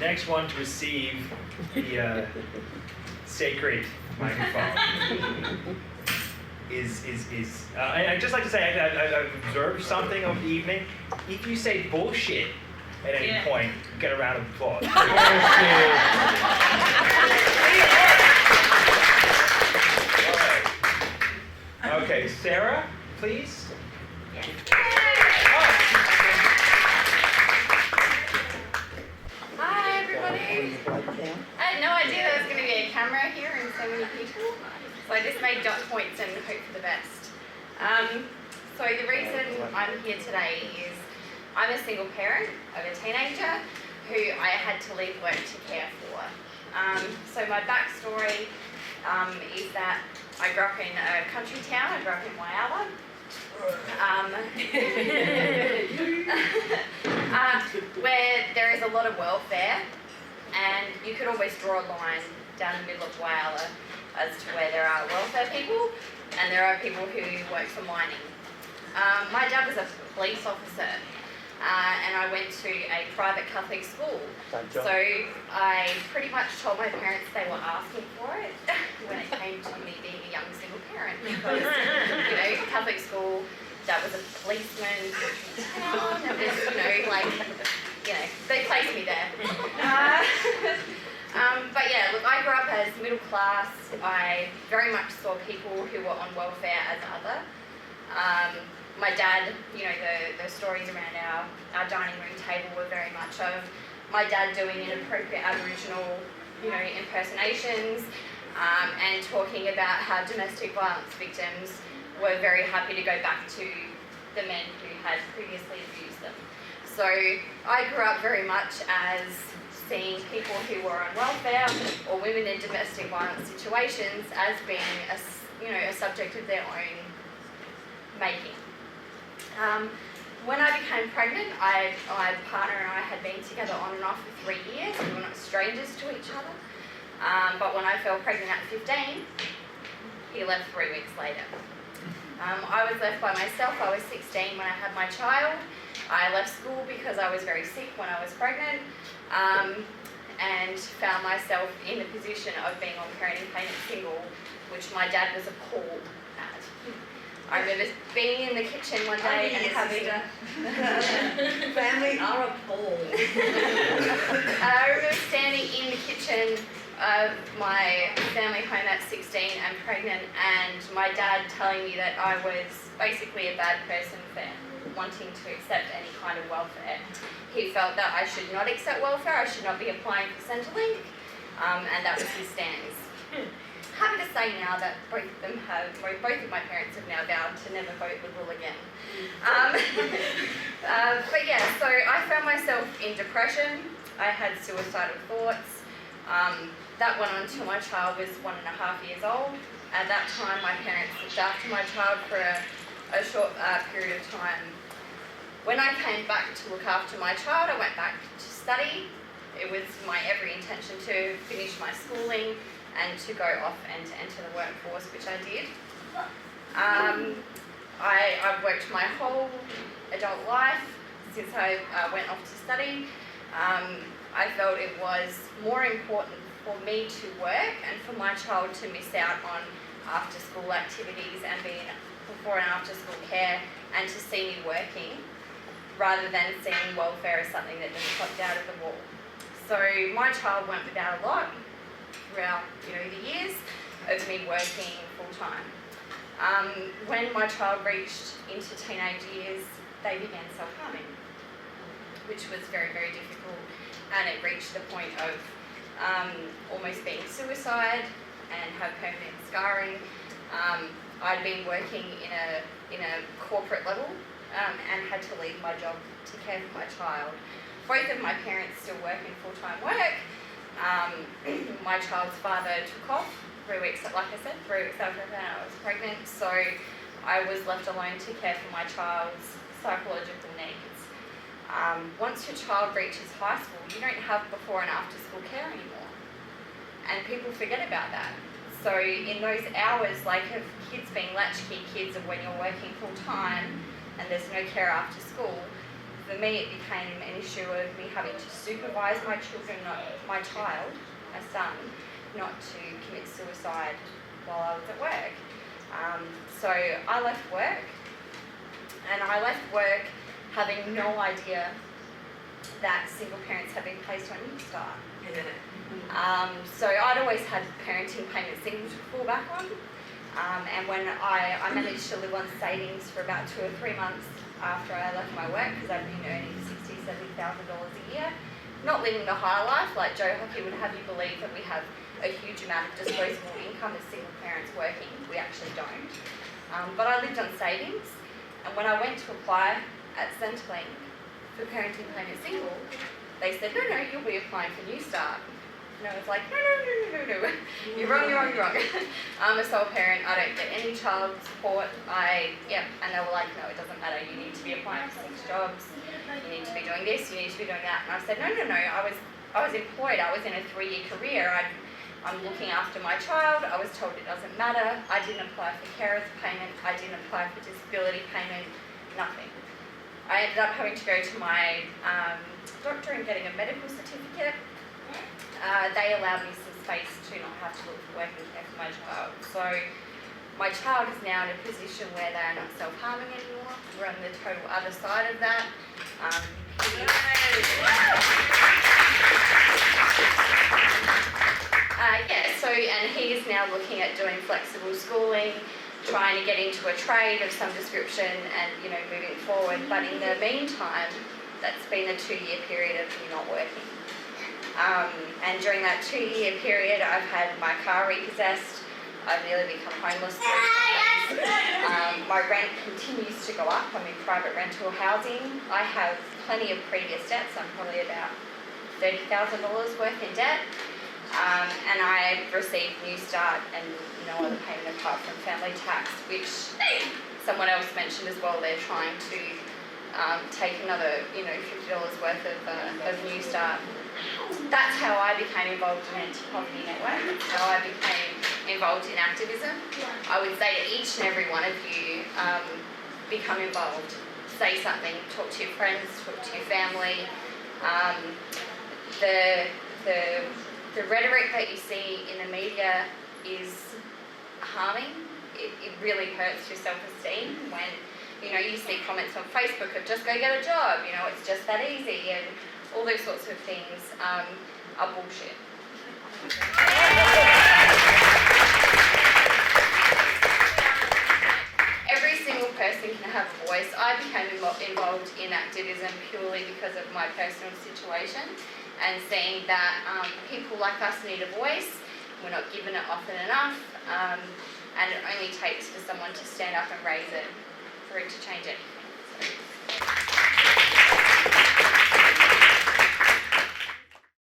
next one to receive the sacred microphone is I'd just like to say I've observed something over the evening. If you say bullshit at any point, get a round of applause. All right. Okay, Sarah, please. Hi, everybody. I had no idea there was going to be a camera here and so many people, so I just made dot points and hope for the best. So the reason I'm here today is I'm a single parent of a teenager who I had to leave work to care for. So my backstory is that I grew up in a country town. I grew up in Whyalla. Where there is a lot of welfare, and you could always draw a line down the middle of Whyalla as to where there are welfare people and there are people who work for mining. My dad was a police officer, and I went to a private Catholic school, so I pretty much told my parents they were asking for it when it came to me being a young single parent, because, you know, Catholic school, that was a policeman, and there's, you know, like, you know, they placed me there. But yeah, look, I grew up as middle class. I very much saw people who were on welfare as other. My dad, you know, the stories around our dining room table were very much of my dad doing inappropriate Aboriginal, you know, impersonations, and talking about how domestic violence victims were very happy to go back to the men who had previously abused them. So I grew up very much as seeing people who were on welfare or women in domestic violence situations as being a subject of their own making. When I became pregnant, my partner and I had been together on and off for 3 years. We were not strangers to each other. But when I fell pregnant at 15, he left 3 weeks later. I was left by myself. I was 16 when I had my child. I left school because I was very sick when I was pregnant, and found myself in the position of being on parenting payment single, which my dad was appalled at. I remember being in the kitchen one day and having family are appalled. I remember standing in the kitchen of my family home at 16 and pregnant, and my dad telling me that I was basically a bad person for wanting to accept any kind of welfare. He felt that I should not accept welfare, I should not be applying for Centrelink, and that was his stance. Happy to say now that both of my parents have now vowed to never vote Liberal again. But yeah, so I found myself in depression. I had suicidal thoughts. That went on until my child was 1.5 years old. At that time, my parents looked after my child for a short period of time. When I came back to look after my child, I went back to study. It was my every intention to finish my schooling and to go off and to enter the workforce, which I did. I've worked my whole adult life since I went off to study. I felt it was more important for me to work and for my child to miss out on after school activities and being before and after school care, and to see me working rather than seeing welfare as something that just popped out of the wall. So my child went without a lot throughout, you know, the years of me working full time. When my child reached into teenage years, they began self-harming, which was very, very difficult, and it reached the point of almost being suicide and have permanent scarring. I'd been working in a corporate level and had to leave my job to care for my child. Both of my parents still work in full-time work. My child's father took off 3 weeks, like I said, 3 weeks after I was pregnant, so I was left alone to care for my child's psychological needs. Once your child reaches high school, you don't have before and after school care anymore, and people forget about that. So in those hours, like of kids being latchkey kids, of when you're working full time and there's no care after school, for me it became an issue of me having to supervise my children, my child, my son, not to commit suicide while I was at work. So I left work, and I left work having no idea that single parents have been placed on New Start. So I'd always had parenting payment singles to fall back on, and when I managed to live on savings for about 2 or 3 months after I left my work, because I'd been earning $60,000 to $70,000 a year, not living the high life like Joe Hockey would have you believe that we have a huge amount of disposable income as single parents working. We actually don't. But I lived on savings, and when I went to apply at Centrelink for parenting payment single, they said, no, you'll be applying for New Start. And I was like, no. You're wrong. I'm a sole parent, I don't get any child support. And they were like, no, it doesn't matter, you need to be applying for 6 jobs, you need to be doing this, you need to be doing that. And I said, no, I was employed, I was in a 3-year career, I'm looking after my child, I was told it doesn't matter, I didn't apply for carers payment, I didn't apply for disability payment, nothing. I ended up having to go to my doctor and getting a medical certificate. They allowed me some space to not have to look for work and care for my child. So my child is now in a position where they are not self-harming anymore. We're on the total other side of that. And he is now looking at doing flexible schooling, trying to get into a trade of some description and, moving forward. But in the meantime, that's been a 2-year period of me not working. And during that 2-year period, I've had my car repossessed. I've nearly become homeless 3 times. My rent continues to go up. I'm in private rental housing. I have plenty of previous debts. I'm probably about $30,000 worth in debt. And I received New Start and no other payment apart from family tax, which someone else mentioned as well. They're trying to take another, $50 worth of New Start. That's how I became involved in Anti-Poverty Network. That's how I became involved in activism. I would say to each and every one of you, become involved. Say something. Talk to your friends. Talk to your family. The rhetoric that you see in the media is harming. It really hurts your self-esteem when you see comments on Facebook of just go get a job, it's just that easy, and all those sorts of things are bullshit. Every single person can have a voice. I became involved in activism purely because of my personal situation and seeing that people like us need a voice. We're not given it often enough, and it only takes for someone to stand up and raise it for it to change anything. So.